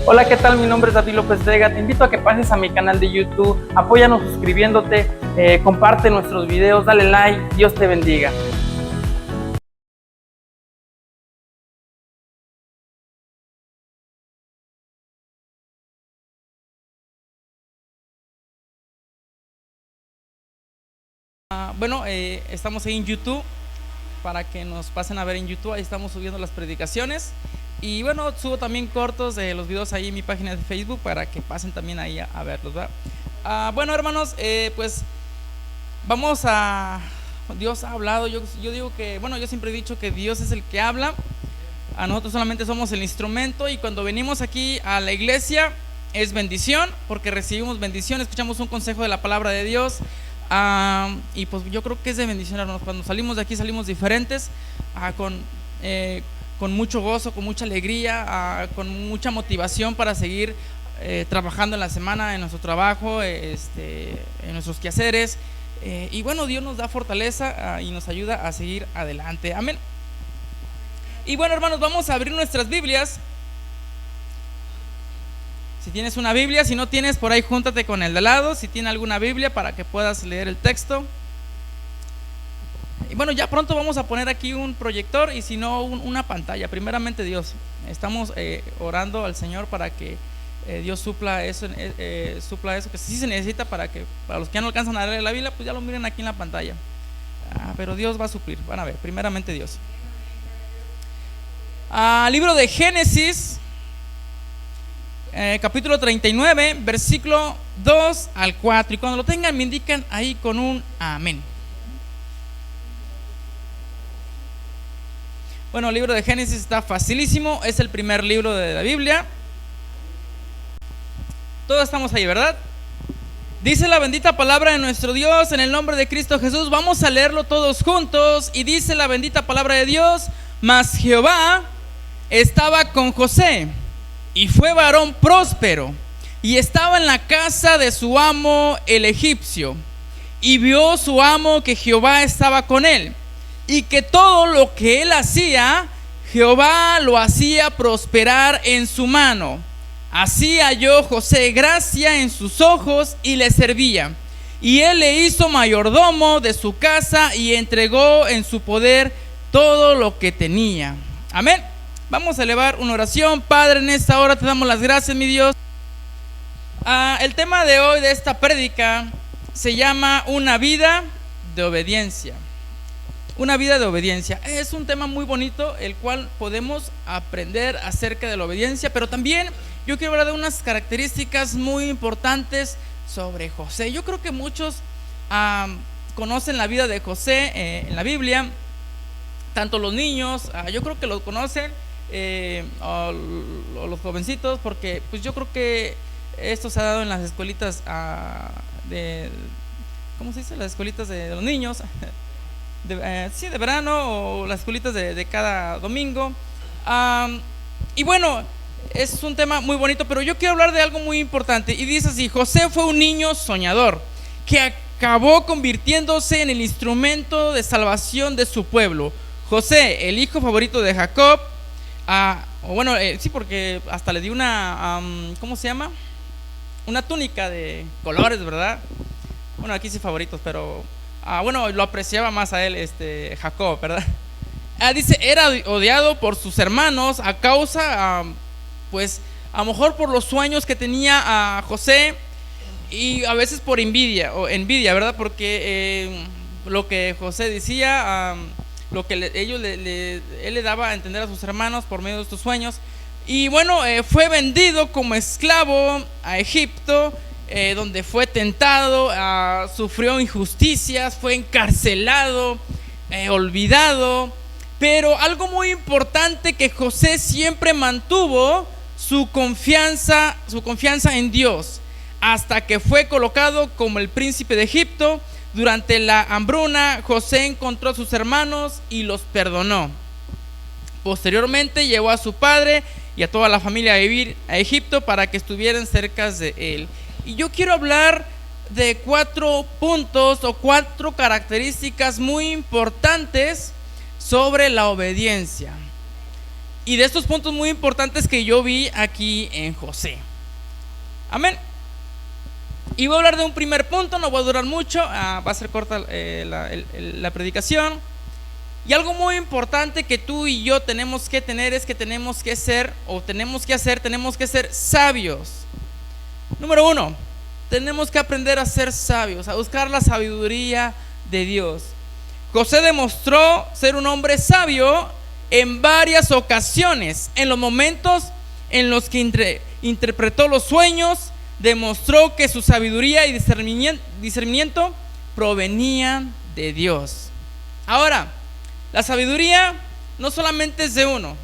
Hola, ¿qué tal? Mi nombre es David López Vega. Te invito a que pases a mi canal de YouTube. Apóyanos suscribiéndote, comparte nuestros videos, dale like. Dios te bendiga. Bueno, estamos ahí en YouTube para que nos pasen a ver en YouTube. Ahí estamos subiendo las predicaciones. Y bueno, subo también cortos de los videos ahí en mi página de Facebook para que pasen también ahí a verlos, ¿verdad? Bueno, hermanos, pues vamos a... Dios ha hablado. Yo digo que, bueno, yo siempre he dicho que Dios es el que habla. A nosotros solamente somos el instrumento, y cuando venimos aquí a la iglesia es bendición, porque recibimos bendición, escuchamos un consejo de la palabra de Dios. Y pues yo creo que es de bendición, hermanos. Cuando salimos de aquí salimos diferentes, con mucho gozo, con mucha alegría, con mucha motivación para seguir trabajando en la semana, en nuestro trabajo, en nuestros quehaceres. Y bueno, Dios nos da fortaleza y nos ayuda a seguir adelante. Amén. Y bueno, hermanos, vamos a abrir nuestras Biblias. Si tienes una Biblia, si no tienes, por ahí júntate con el de al lado, si tiene alguna Biblia, para que puedas leer el texto. Y bueno, ya pronto vamos a poner aquí un proyector, y si no, una pantalla. Primeramente Dios, estamos orando al Señor para que Dios supla eso que sí se necesita, para los que ya no alcanzan a leer la Biblia, pues ya lo miren aquí en la pantalla. Pero Dios va a suplir, van a ver, primeramente Dios. Libro de Génesis, capítulo 39, versículo 2 al 4. Y cuando lo tengan me indican ahí con un amén. Bueno, el libro de Génesis está facilísimo, es el primer libro de la Biblia. Todos estamos ahí, ¿verdad? Dice la bendita palabra de nuestro Dios en el nombre de Cristo Jesús. Vamos a leerlo todos juntos. Y dice la bendita palabra de Dios: mas Jehová estaba con José, y fue varón próspero, y estaba en la casa de su amo el egipcio. Y vio su amo que Jehová estaba con él, y que todo lo que él hacía, Jehová lo hacía prosperar en su mano. Así halló José gracia en sus ojos, y le servía. Y él le hizo mayordomo de su casa, y entregó en su poder todo lo que tenía. Amén. Vamos a elevar una oración. Padre, en esta hora te damos las gracias, mi Dios. El tema de hoy, de esta prédica, se llama una vida de obediencia. Una vida de obediencia. Es un tema muy bonito, el cual podemos aprender acerca de la obediencia, pero también yo quiero hablar de unas características muy importantes sobre José. Yo creo que muchos conocen la vida de José en la Biblia, tanto los niños, yo creo que lo conocen, o los jovencitos, porque pues yo creo que esto se ha dado en las escuelitas ¿cómo se dice? Las escuelitas de los niños, sí, de verano, o las escuelitas de cada domingo. Y bueno, es un tema muy bonito, pero yo quiero hablar de algo muy importante. Y dice así: José fue un niño soñador que acabó convirtiéndose en el instrumento de salvación de su pueblo. José, el hijo favorito de Jacob, sí, porque hasta le dio una, ¿cómo se llama? Una túnica de colores, ¿verdad? Bueno, aquí sí favoritos, pero bueno, lo apreciaba más a él, Jacob, ¿verdad? Dice, era odiado por sus hermanos a causa, pues, a lo mejor por los sueños que tenía a José, y a veces por envidia, ¿verdad? Porque lo que José decía, lo que él le daba a entender a sus hermanos por medio de estos sueños. Y bueno, fue vendido como esclavo a Egipto, donde fue tentado, sufrió injusticias, fue encarcelado, olvidado. Pero algo muy importante, que José siempre mantuvo su confianza en Dios, hasta que fue colocado como el príncipe de Egipto. Durante la hambruna, José encontró a sus hermanos y los perdonó. Posteriormente llevó a su padre y a toda la familia a vivir a Egipto, para que estuvieran cerca de él. Y yo quiero hablar de 4 puntos o 4 características muy importantes sobre la obediencia. y de estos puntos muy importantes que yo vi aquí en José. Amén. Y voy a hablar de un primer punto, no va a durar mucho, va a ser corta la predicación. Y algo muy importante que tú y yo tenemos que tener es que tenemos que ser sabios. Número uno, tenemos que aprender a ser sabios, a buscar la sabiduría de Dios. José demostró ser un hombre sabio en varias ocasiones. En los momentos en los que interpretó los sueños, demostró que su sabiduría y discernimiento provenían de Dios. Ahora, la sabiduría no solamente es de uno,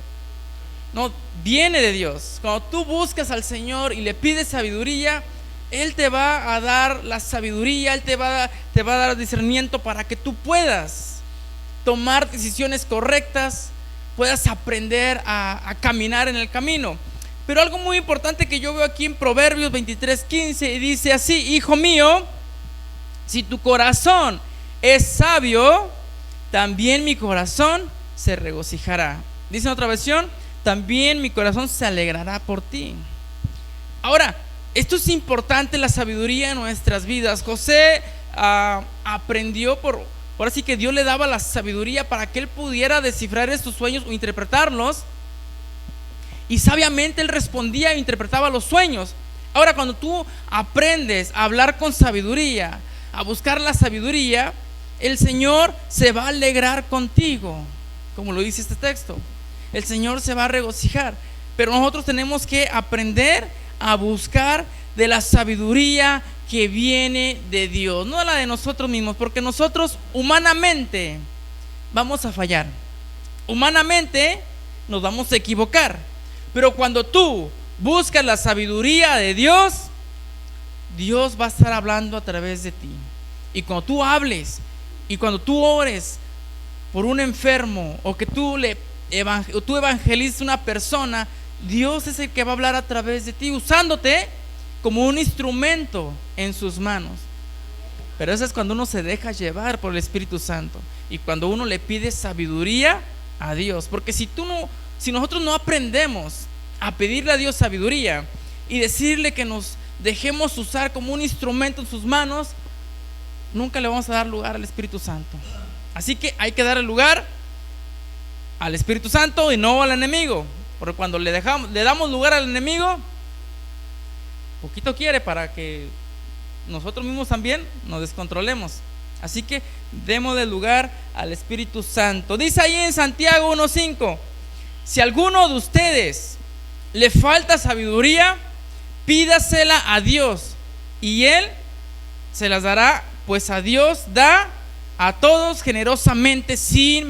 no, viene de Dios. Cuando tú buscas al Señor y le pides sabiduría, Él te va a dar la sabiduría, Él te va a dar discernimiento para que tú puedas tomar decisiones correctas, puedas aprender a caminar en el camino. Pero algo muy importante que yo veo aquí en Proverbios 23:15, dice así: hijo mío, si tu corazón es sabio, también mi corazón se regocijará. Dice en otra versión: también mi corazón se alegrará por ti. Ahora, esto es importante, la sabiduría en nuestras vidas. José aprendió por así que Dios le daba la sabiduría para que él pudiera descifrar estos sueños o interpretarlos. Y sabiamente él respondía e interpretaba los sueños. Ahora, cuando tú aprendes a hablar con sabiduría, a buscar la sabiduría, el Señor se va a alegrar contigo, como lo dice este texto. El Señor se va a regocijar. Pero nosotros tenemos que aprender a buscar de la sabiduría que viene de Dios, no la de nosotros mismos, porque nosotros humanamente vamos a fallar, humanamente nos vamos a equivocar. Pero cuando tú buscas la sabiduría de Dios, Dios va a estar hablando a través de ti. Y cuando tú hables y cuando tú ores por un enfermo, o que tú evangelices a una persona, Dios es el que va a hablar a través de ti, usándote como un instrumento en sus manos. Pero eso es cuando uno se deja llevar por el Espíritu Santo y cuando uno le pide sabiduría a Dios. Porque si nosotros no aprendemos a pedirle a Dios sabiduría y decirle que nos dejemos usar como un instrumento en sus manos, nunca le vamos a dar lugar al Espíritu Santo. Así que hay que darle lugar al Espíritu Santo y no al enemigo, porque cuando le damos lugar al enemigo, poquito quiere para que nosotros mismos también nos descontrolemos. Así que démosle lugar al Espíritu Santo. Dice ahí en Santiago 1:5: si a alguno de ustedes le falta sabiduría, pídasela a Dios y Él se las dará, pues a Dios da a todos generosamente, sin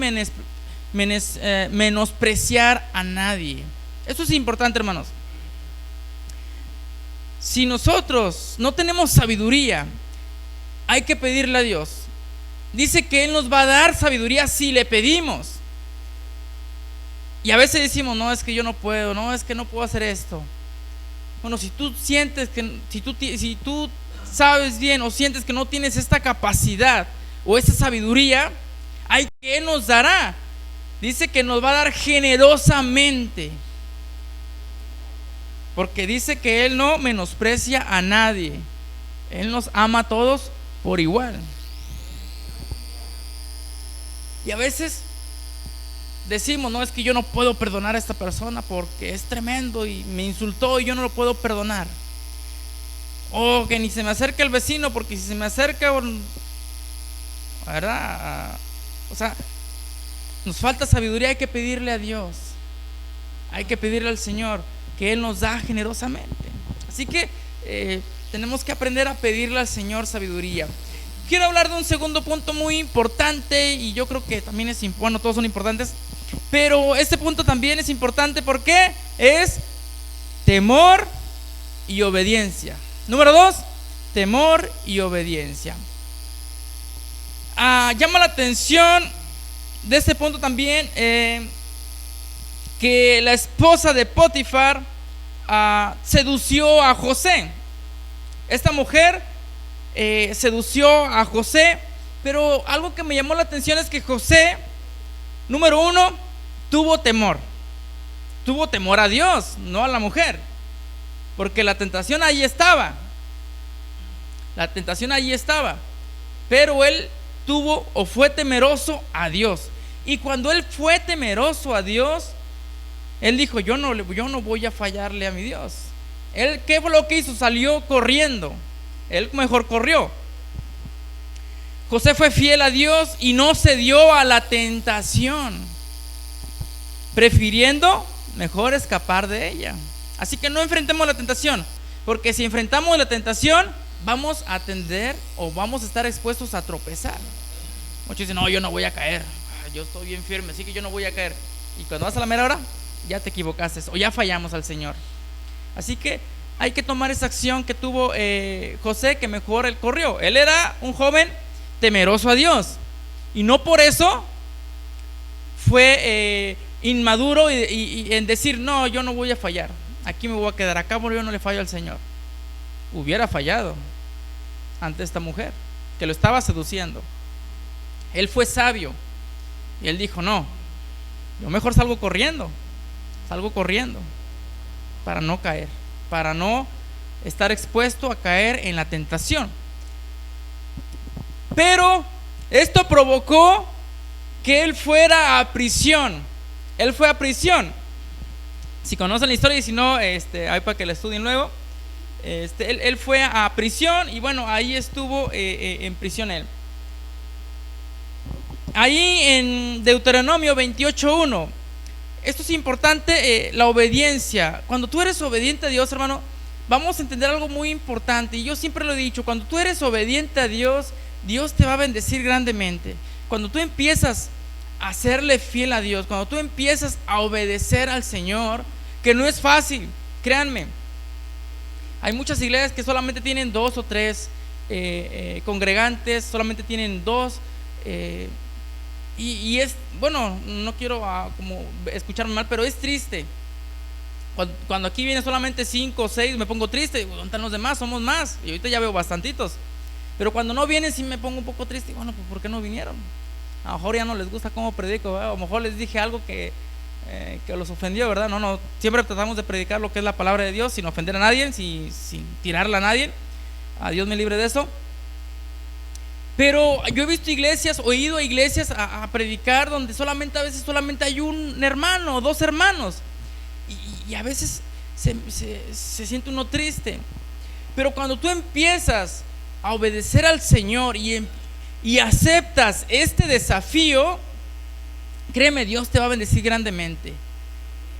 menospreciar a nadie. Eso es importante, hermanos. Si nosotros no tenemos sabiduría, hay que pedirle a Dios. Dice que Él nos va a dar sabiduría si le pedimos. Y a veces decimos: no, es que yo no puedo, no, es que no puedo hacer esto. Bueno, si tú sientes que, si tú sabes bien o sientes que no tienes esta capacidad o esta sabiduría, hay que Él nos dará. Dice que nos va a dar generosamente, porque dice que Él no menosprecia a nadie. Él nos ama a todos por igual. Y a veces decimos: no, es que yo no puedo perdonar a esta persona porque es tremendo y me insultó y yo no lo puedo perdonar. O que ni se me acerque el vecino, porque si se me acerca, ¿verdad? O sea, nos falta sabiduría. Hay que pedirle a Dios, hay que pedirle al Señor, que Él nos da generosamente. Así que tenemos que aprender a pedirle al Señor sabiduría. Quiero hablar de un segundo punto muy importante, y yo creo que también es, bueno, todos son importantes, pero este punto también es importante porque es temor y obediencia. Número 2, temor y obediencia. Llama la atención de este punto también que la esposa de Potifar sedució a José. Esta mujer sedució a José, pero algo que me llamó la atención es que José, número 1, tuvo temor. tuvo temor a Dios, no a la mujer, porque la tentación ahí estaba. La tentación allí estaba, pero él tuvo o fue temeroso a Dios. Y cuando él fue temeroso a Dios, él dijo: yo no voy a fallarle a mi Dios. Él, ¿qué fue lo que hizo? Salió corriendo. Él mejor corrió. José fue fiel a Dios y no cedió a la tentación, prefiriendo mejor escapar de ella. Así que no enfrentemos la tentación, porque si enfrentamos la tentación, vamos a tender o vamos a estar expuestos a tropezar. Muchos dicen: no, yo no voy a caer, yo estoy bien firme, así que yo no voy a caer. Y cuando vas a la mera hora, ya te equivocaste o ya fallamos al Señor. Así que hay que tomar esa acción que tuvo José, que mejor él corrió. Él era un joven temeroso a Dios, y no por eso fue inmaduro y en decir: no, yo no voy a fallar, aquí me voy a quedar, acá yo no le fallo al Señor. Hubiera fallado ante esta mujer que lo estaba seduciendo. Él fue sabio y él dijo: no, yo mejor salgo corriendo para no caer, para no estar expuesto a caer en la tentación. Pero esto provocó que él fuera a prisión. Él fue a prisión. Si conocen la historia, y si no, hay para que la estudien luego. Él fue a prisión, y bueno, ahí estuvo en prisión él. Ahí en Deuteronomio 28:1, esto es importante, la obediencia. Cuando tú eres obediente a Dios, hermano, vamos a entender algo muy importante. Y yo siempre lo he dicho: cuando tú eres obediente a Dios, Dios te va a bendecir grandemente. Cuando tú empiezas a serle fiel a Dios, cuando tú empiezas a obedecer al Señor, que no es fácil, créanme. Hay muchas iglesias que solamente tienen 2 o 3 congregantes, solamente tienen 2, y es, bueno, no quiero como escucharme mal, pero es triste. Cuando aquí vienen solamente 5 o 6, me pongo triste. ¿Dónde están los demás? Somos más, y ahorita ya veo bastantitos. Pero cuando no vienen, sí me pongo un poco triste. Bueno, pues ¿por qué no vinieron? A lo mejor ya no les gusta cómo predico, ¿verdad? A lo mejor les dije algo que los ofendió, ¿verdad? No, siempre tratamos de predicar lo que es la palabra de Dios, sin ofender a nadie, sin tirarla a nadie. A Dios me libre de eso. Pero yo he visto iglesias, o he ido a iglesias a predicar donde a veces solamente hay un hermano o 2 hermanos, y a veces se siente uno triste. Pero cuando tú empiezas a obedecer al Señor y aceptas este desafío, créeme, Dios te va a bendecir grandemente.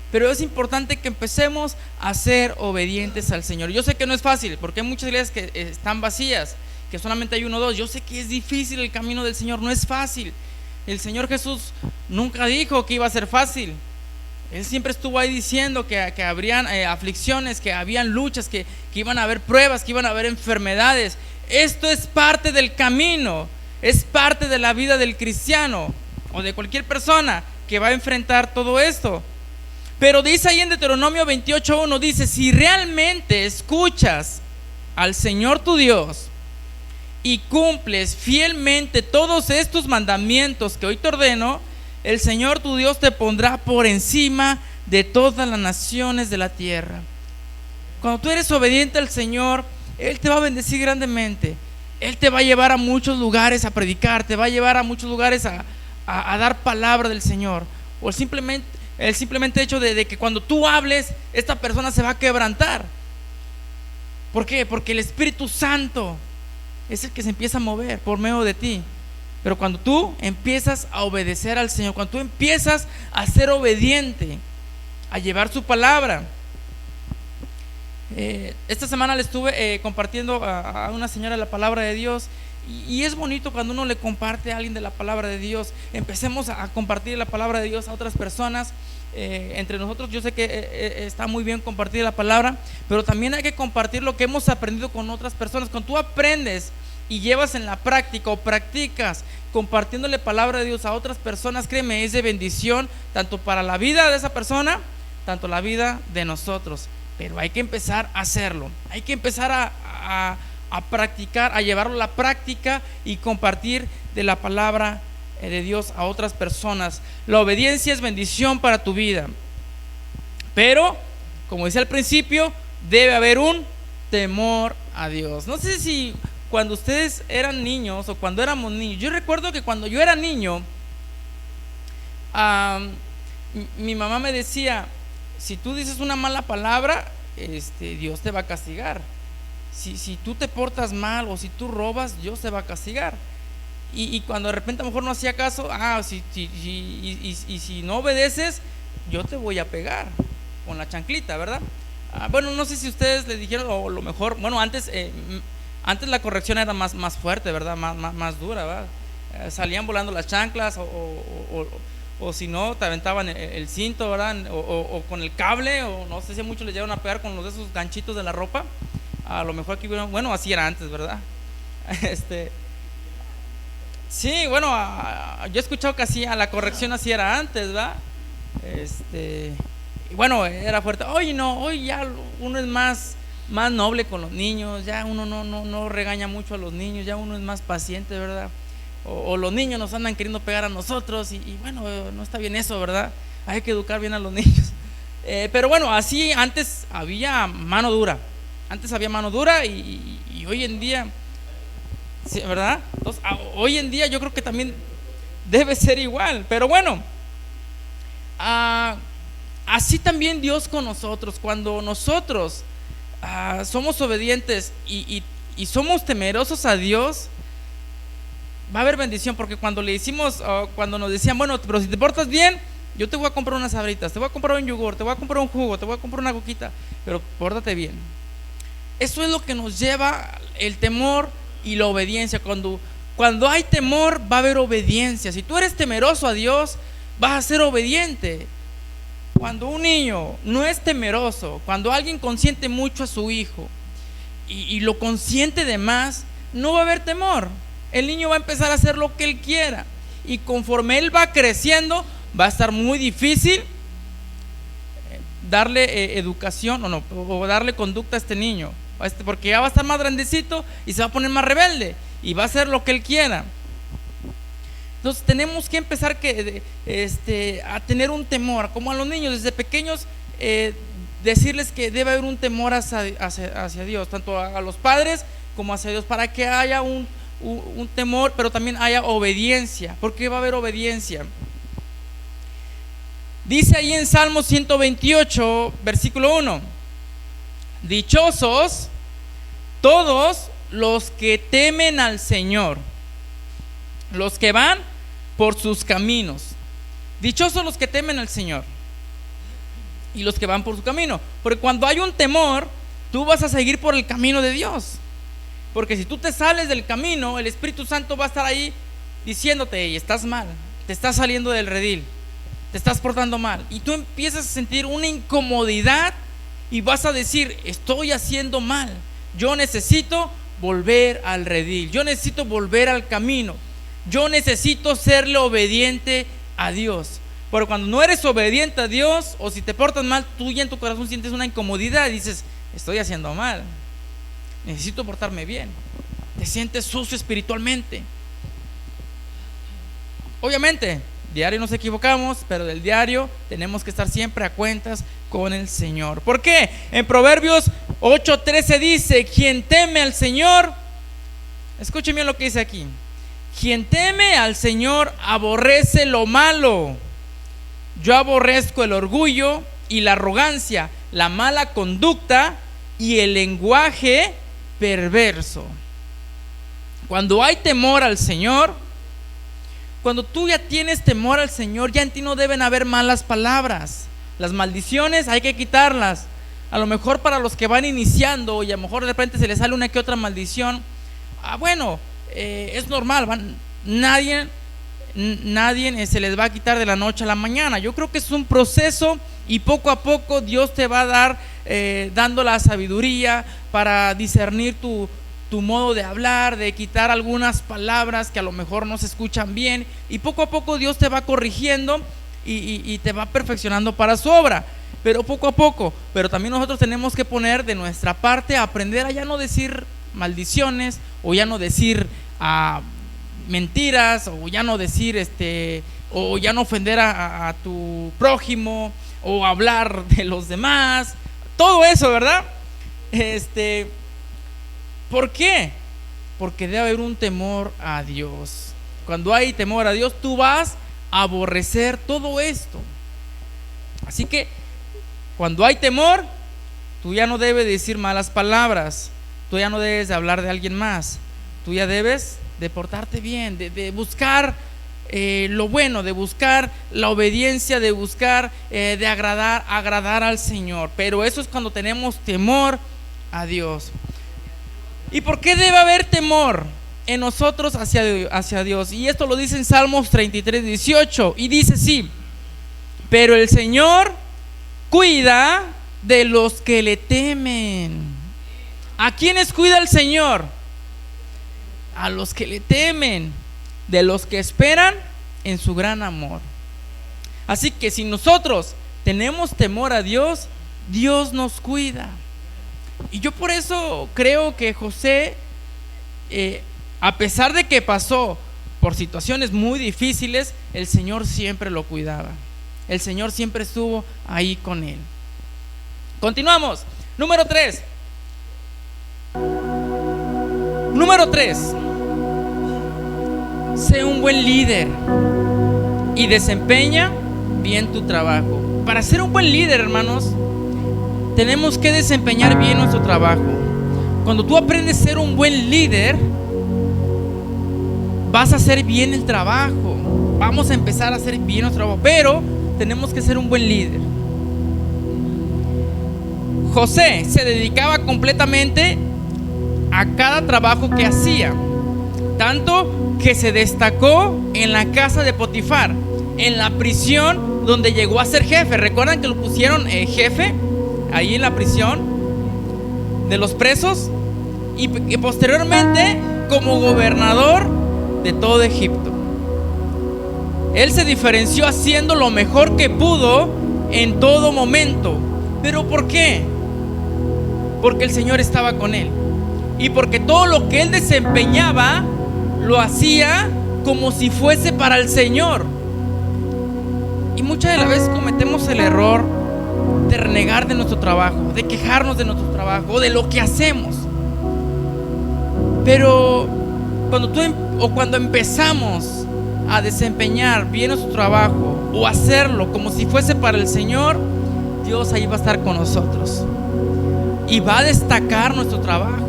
Pero es importante que empecemos a ser obedientes al Señor. Yo sé que no es fácil, porque hay muchas iglesias que están vacías, que solamente hay 1 o 2. Yo sé que es difícil el camino del Señor, no es fácil. El Señor Jesús nunca dijo que iba a ser fácil. Él siempre estuvo ahí diciendo que habrían aflicciones, que habían luchas, que iban a haber pruebas, que iban a haber enfermedades. Esto es parte del camino, es parte de la vida del cristiano o de cualquier persona que va a enfrentar todo esto. Pero dice ahí en Deuteronomio 28:1, dice: si realmente escuchas al Señor tu Dios y cumples fielmente todos estos mandamientos que hoy te ordeno, el Señor tu Dios te pondrá por encima de todas las naciones de la tierra. Cuando tú eres obediente al Señor, Él te va a bendecir grandemente. Él te va a llevar a muchos lugares a predicar, te va a llevar a muchos lugares a dar palabra del Señor. O el simplemente hecho de que cuando tú hables, esta persona se va a quebrantar. ¿Por qué? Porque el Espíritu Santo es el que se empieza a mover por medio de ti. Pero cuando tú empiezas a obedecer al Señor, cuando tú empiezas a ser obediente, a llevar su palabra. Esta semana le estuve compartiendo a una señora la palabra de Dios, y es bonito cuando uno le comparte a alguien de la palabra de Dios. Empecemos a compartir la palabra de Dios a otras personas. Entre nosotros, yo sé que está muy bien compartir la palabra, pero también hay que compartir lo que hemos aprendido con otras personas. Cuando tú aprendes y llevas en la práctica o practicas compartiéndole palabra de Dios a otras personas, créeme, es de bendición tanto para la vida de esa persona, tanto la vida de nosotros. Pero hay que empezar a hacerlo, hay que empezar a practicar, a llevarlo a la práctica y compartir de la palabra de Dios a otras personas. La obediencia es bendición para tu vida. Pero, como decía al principio, debe haber un temor a Dios. No sé si cuando ustedes eran niños o cuando éramos niños, yo recuerdo que cuando yo era niño, mi mamá me decía: si tú dices una mala palabra, Dios te va a castigar. Si tú te portas mal o si tú robas, Dios te va a castigar. Y cuando de repente a lo mejor no hacía caso, si no obedeces, yo te voy a pegar con la chanclita, ¿verdad? Bueno, no sé si ustedes le dijeron, o lo mejor, bueno, antes la corrección era más fuerte, ¿verdad? Más dura, ¿verdad? Salían volando las chanclas, o si no, te aventaban el cinto, ¿verdad? O con el cable, o no sé si a muchos les llegaron a pegar con los de esos ganchitos de la ropa. A lo mejor aquí, bueno, así era antes, ¿verdad? Sí, bueno, yo he escuchado que así, a la corrección así era antes, ¿verdad? Y bueno, era fuerte. Hoy no, hoy ya uno es más noble con los niños, ya uno no regaña mucho a los niños, ya uno es más paciente, ¿verdad? O los niños nos andan queriendo pegar a nosotros, y bueno, no está bien eso, ¿verdad? Hay que educar bien a los niños. Pero bueno, así antes había mano dura. Antes había mano dura, y hoy en día, sí, ¿verdad? Entonces, hoy en día yo creo que también debe ser igual. Pero bueno, así también Dios con nosotros. Cuando nosotros somos obedientes y somos temerosos a Dios, va a haber bendición. Porque cuando le hicimos, cuando nos decían: bueno, pero si te portas bien, yo te voy a comprar unas sabritas, te voy a comprar un yogur, te voy a comprar un jugo, te voy a comprar una coquita, pero pórtate bien. Eso es lo que nos lleva el temor y la obediencia. Cuando hay temor, va a haber obediencia. Si tú eres temeroso a Dios, vas a ser obediente. Cuando un niño no es temeroso, cuando alguien consiente mucho a su hijo y lo consiente de más, no va a haber temor. El niño va a empezar a hacer lo que él quiera, y conforme él va creciendo, va a estar muy difícil darle educación o darle conducta a este niño, porque ya va a estar más grandecito y se va a poner más rebelde y va a hacer lo que él quiera. Entonces tenemos que empezar a tener un temor, como a los niños desde pequeños, decirles que debe haber un temor hacia Dios, tanto a los padres como hacia Dios, para que haya un temor, pero también haya obediencia. ¿Por qué va a haber obediencia? Dice ahí en Salmo 128, versículo 1: dichosos todos los que temen al Señor, los que van por sus caminos. Dichosos los que temen al Señor y los que van por su camino. Porque cuando hay un temor, tú vas a seguir por el camino de Dios. Porque si tú te sales del camino, el Espíritu Santo va a estar ahí diciéndote: hey, estás mal, te estás saliendo del redil, te estás portando mal. Y tú empiezas a sentir una incomodidad y vas a decir: estoy haciendo mal, yo necesito volver al redil, yo necesito volver al camino, yo necesito serle obediente a Dios. Pero cuando no eres obediente a Dios, o si te portas mal, tú ya en tu corazón sientes una incomodidad y dices: estoy haciendo mal, necesito portarme bien. Te sientes sucio espiritualmente. Obviamente, diario nos equivocamos, pero del diario tenemos que estar siempre a cuentas con el Señor. ¿Por qué? En Proverbios 8:13 dice: quien teme al Señor, escuchen bien lo que dice aquí, quien teme al Señor aborrece lo malo. Yo aborrezco el orgullo y la arrogancia, la mala conducta y el lenguaje perverso. Cuando hay temor al Señor, cuando tú ya tienes temor al Señor, ya en ti no deben haber malas palabras. Las maldiciones hay que quitarlas. A lo mejor para los que van iniciando y a lo mejor de repente se les sale una que otra maldición, es normal, nadie se les va a quitar de la noche a la mañana. Yo creo que es un proceso, y poco a poco Dios te va a dar dando la sabiduría para discernir tu modo de hablar, de quitar algunas palabras que a lo mejor no se escuchan bien, y poco a poco Dios te va corrigiendo y te va perfeccionando para su obra, pero poco a poco. Pero también nosotros tenemos que poner de nuestra parte, a aprender a ya no decir maldiciones, o ya no decir mentiras, o ya no decir o ya no ofender a tu prójimo, o hablar de los demás, todo eso, ¿verdad? ¿Por qué? Porque debe haber un temor a Dios. Cuando hay temor a Dios, tú vas a aborrecer todo esto. Así que cuando hay temor, tú ya no debes decir malas palabras, tú ya no debes de hablar de alguien más, tú ya debes de portarte bien, de buscar lo bueno, de buscar la obediencia, de buscar de agradar al Señor. Pero eso es cuando tenemos temor a Dios. ¿Y por qué debe haber temor en nosotros hacia Dios? Y esto lo dice en Salmos 33:18, y dice así: pero el Señor cuida de los que le temen. ¿A quiénes cuida el Señor? A los que le temen, de los que esperan en su gran amor. Así que si nosotros tenemos temor a Dios, Dios nos cuida. Y yo por eso creo que José, a pesar de que pasó por situaciones muy difíciles, el Señor siempre lo cuidaba. El Señor siempre estuvo ahí con él. Continuamos. Número 3. Sé un buen líder y desempeña bien tu trabajo. Para ser un buen líder, hermanos, tenemos que desempeñar bien nuestro trabajo. Cuando tú aprendes a ser un buen líder, vas a hacer bien el trabajo. Vamos a empezar a hacer bien nuestro trabajo, pero tenemos que ser un buen líder. José se dedicaba completamente a cada trabajo que hacía, tanto que se destacó en la casa de Potifar, en la prisión donde llegó a ser jefe. ¿Recuerdan que lo pusieron jefe ahí en la prisión de los presos? Y posteriormente como gobernador de todo Egipto. Él se diferenció haciendo lo mejor que pudo en todo momento. ¿Pero por qué? Porque el Señor estaba con él, y porque todo lo que él desempeñaba lo hacía como si fuese para el Señor. Y muchas de las veces cometemos el error de renegar de nuestro trabajo, de quejarnos de nuestro trabajo o de lo que hacemos. Pero cuando empezamos a desempeñar bien nuestro trabajo o hacerlo como si fuese para el Señor, Dios ahí va a estar con nosotros y va a destacar nuestro trabajo.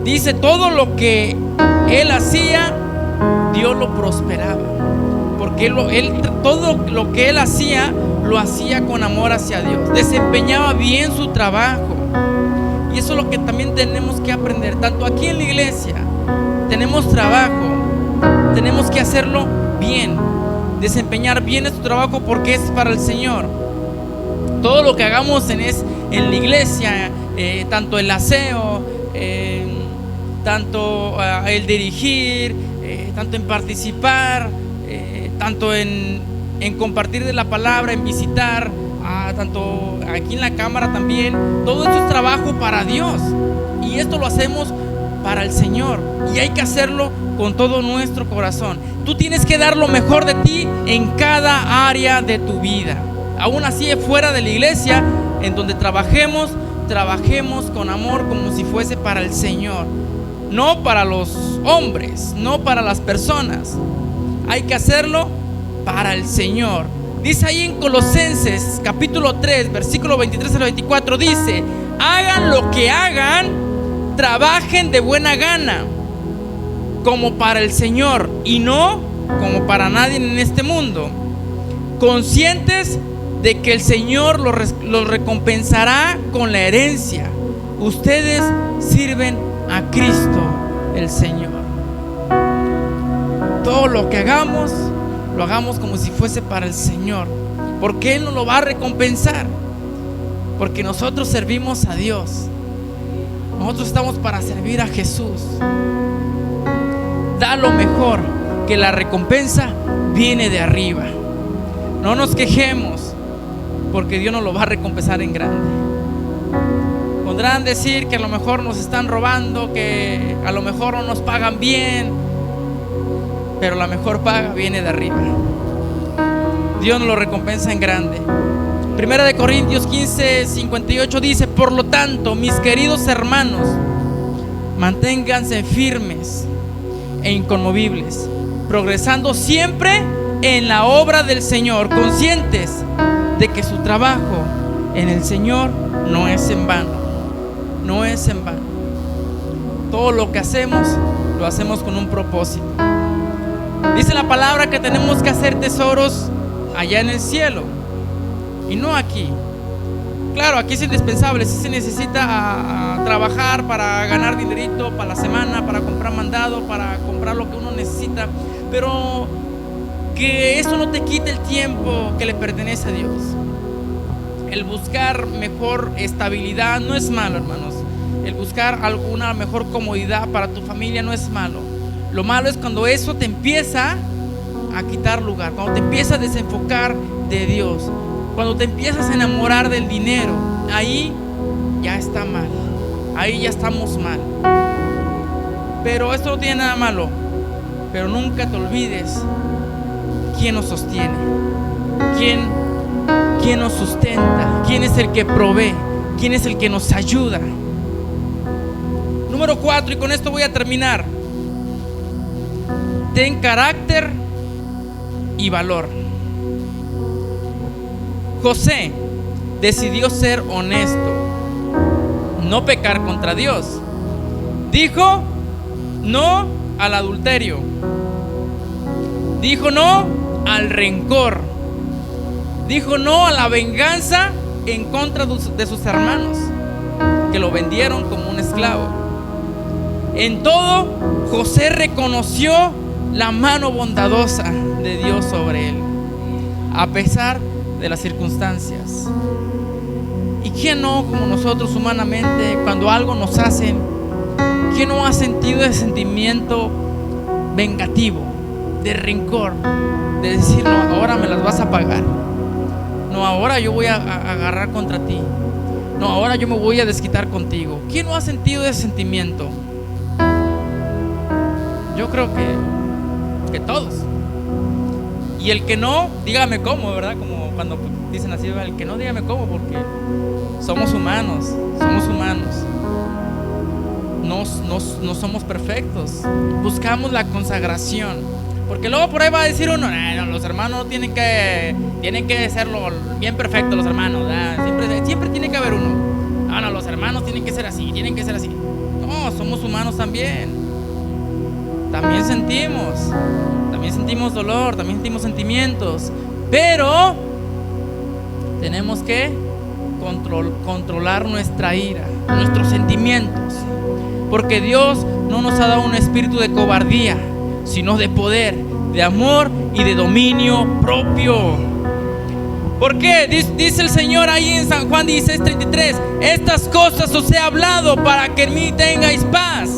Dice, todo lo que él hacía, Dios lo prosperaba, porque todo lo que él hacía, lo hacía con amor hacia Dios, desempeñaba bien su trabajo. Y eso es lo que también tenemos que aprender, tanto aquí en la iglesia. Tenemos trabajo, tenemos que hacerlo bien, desempeñar bien nuestro trabajo, porque es para el Señor. Todo lo que hagamos en la iglesia, tanto el aseo, tanto el dirigir, tanto en participar, tanto en compartir de la palabra, en visitar, tanto aquí en la cámara también, todo esto es trabajo para Dios, y esto lo hacemos para el Señor, y hay que hacerlo con todo nuestro corazón. Tú tienes que dar lo mejor de ti en cada área de tu vida. Aún así, fuera de la iglesia, en donde trabajemos con amor, como si fuese para el Señor, no para los hombres, no para las personas. Hay que hacerlo para el Señor. Dice ahí en Colosenses capítulo 3 versículo 23 al 24, dice: hagan lo que hagan, trabajen de buena gana, como para el Señor y no como para nadie en este mundo, conscientes de que el Señor los recompensará con la herencia. Ustedes sirven a Cristo el Señor. Todo lo que hagamos, lo hagamos como si fuese para el Señor, porque Él nos lo va a recompensar, porque nosotros servimos a Dios. Nosotros estamos para servir a Jesús. Da lo mejor, que la recompensa viene de arriba. No nos quejemos, porque Dios nos lo va a recompensar en grande. Podrán decir que a lo mejor nos están robando, que a lo mejor no nos pagan bien, pero la mejor paga viene de arriba. Dios nos lo recompensa en grande. Primera de Corintios 15:58 dice: por lo tanto, mis queridos hermanos, manténganse firmes e inconmovibles, progresando siempre en la obra del Señor, conscientes de que su trabajo en el Señor no es en vano. No es en vano. Todo lo que hacemos, lo hacemos con un propósito. Dice la palabra que tenemos que hacer tesoros allá en el cielo y no aquí. Claro, aquí es indispensable, sí se necesita trabajar para ganar dinerito para la semana, para comprar mandado, para comprar lo que uno necesita, pero que eso no te quite el tiempo que le pertenece a Dios. El buscar mejor estabilidad no es malo, hermanos. El buscar alguna mejor comodidad para tu familia no es malo. Lo malo es cuando eso te empieza a quitar lugar, cuando te empieza a desenfocar de Dios, cuando te empiezas a enamorar del dinero. Ahí ya está mal, ahí ya estamos mal. Pero esto no tiene nada malo. Pero nunca te olvides quién nos sostiene, quién nos sustenta, quién es el que provee, quién es el que nos ayuda. Número 4, y con esto voy a terminar. Ten carácter y valor. José decidió ser honesto, no pecar contra Dios. Dijo no al adulterio, dijo no al rencor, dijo no a la venganza en contra de sus hermanos que lo vendieron como un esclavo. En todo, José reconoció la mano bondadosa de Dios sobre él, a pesar de las circunstancias. ¿Y quién no, como nosotros humanamente, cuando algo nos hacen, quién no ha sentido ese sentimiento vengativo, de rencor, de decir, no, ahora me las vas a pagar, no, ahora yo voy a agarrar contra ti, no, ahora yo me voy a desquitar contigo? ¿Quién no ha sentido ese sentimiento? Yo creo que todos. Y el que no, dígame cómo, ¿verdad? Como cuando dicen así, el que no, dígame cómo, porque somos humanos, no somos perfectos. Buscamos la consagración, porque luego por ahí va a decir uno, no, los hermanos tienen que serlo bien perfectos, los hermanos, siempre tiene que haber uno. No, los hermanos tienen que ser así. No, somos humanos también. También sentimos dolor, también sentimos sentimientos, pero tenemos que controlar nuestra ira, nuestros sentimientos, porque Dios no nos ha dado un espíritu de cobardía, sino de poder, de amor y de dominio propio. ¿Por qué? Dice el Señor ahí en San Juan 16:33: estas cosas os he hablado para que en mí tengáis paz.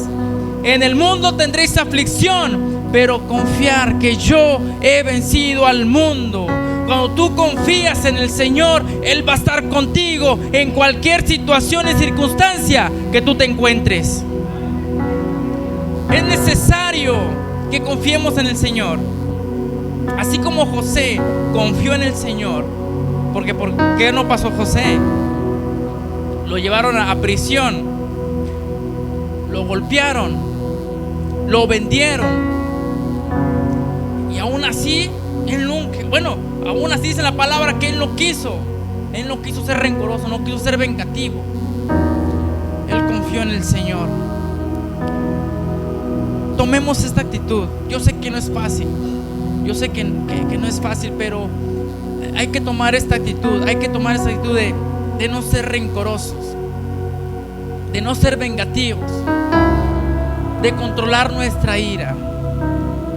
En el mundo tendréis aflicción, pero confiar que yo he vencido al mundo. Cuando tú confías en el Señor, Él va a estar contigo en cualquier situación y circunstancia que tú te encuentres. Es necesario que confiemos en el Señor, así como José confió en el Señor. Porque ¿por qué no pasó José? Lo llevaron a prisión, lo golpearon, lo vendieron, y aún así él nunca, aún así dice la palabra que él no quiso ser rencoroso, no quiso ser vengativo. Él confió en el Señor. Tomemos esta actitud. Yo sé que no es fácil, que no es fácil, pero hay que tomar esta actitud. Hay que tomar esta actitud de no ser rencorosos, de no ser vengativos, de controlar nuestra ira.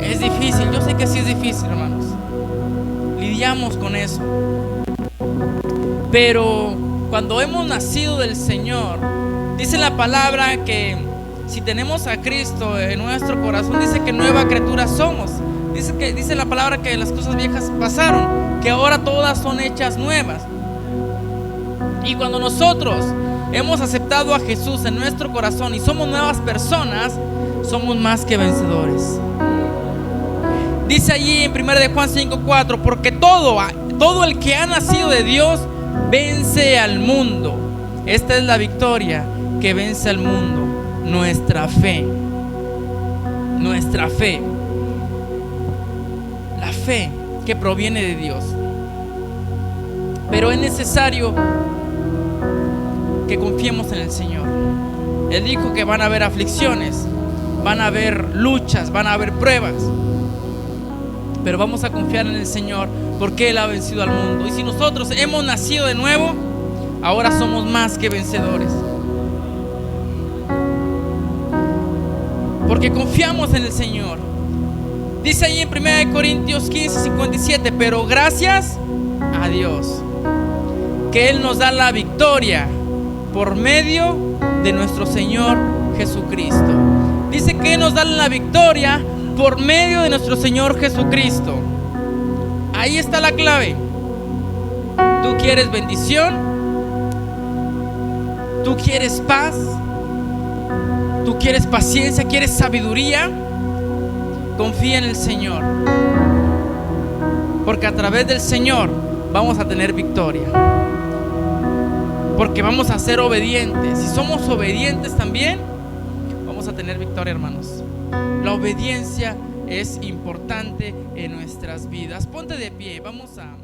Es difícil, yo sé que sí es difícil, hermanos. Lidiamos con eso. Pero cuando hemos nacido del Señor, dice la palabra que si tenemos a Cristo en nuestro corazón, dice que nueva criatura somos. Dice la palabra que las cosas viejas pasaron, que ahora todas son hechas nuevas. Y cuando nosotros hemos aceptado a Jesús en nuestro corazón y somos nuevas personas, somos más que vencedores. Dice allí en 1 de Juan 5:4, porque todo el que ha nacido de Dios vence al mundo. Esta es la victoria que vence al mundo, nuestra fe. Nuestra fe, la fe que proviene de Dios. Pero es necesario que confiemos en el Señor. Él dijo que van a haber aflicciones, van a haber luchas, van a haber pruebas, pero vamos a confiar en el Señor porque Él ha vencido al mundo. Y si nosotros hemos nacido de nuevo, ahora somos más que vencedores, porque confiamos en el Señor. Dice ahí en 1 Corintios 15:57, pero gracias a Dios que Él nos da la victoria por medio de nuestro Señor Jesucristo. Dice que Él nos da la victoria por medio de nuestro Señor Jesucristo. Ahí está la clave. ¿Tú quieres bendición? ¿Tú quieres paz? ¿Tú quieres paciencia? ¿Quieres sabiduría? Confía en el Señor, porque a través del Señor vamos a tener victoria, porque vamos a ser obedientes. Si somos obedientes también vamos a tener victoria, hermanos. La obediencia es importante en nuestras vidas. Ponte de pie, vamos a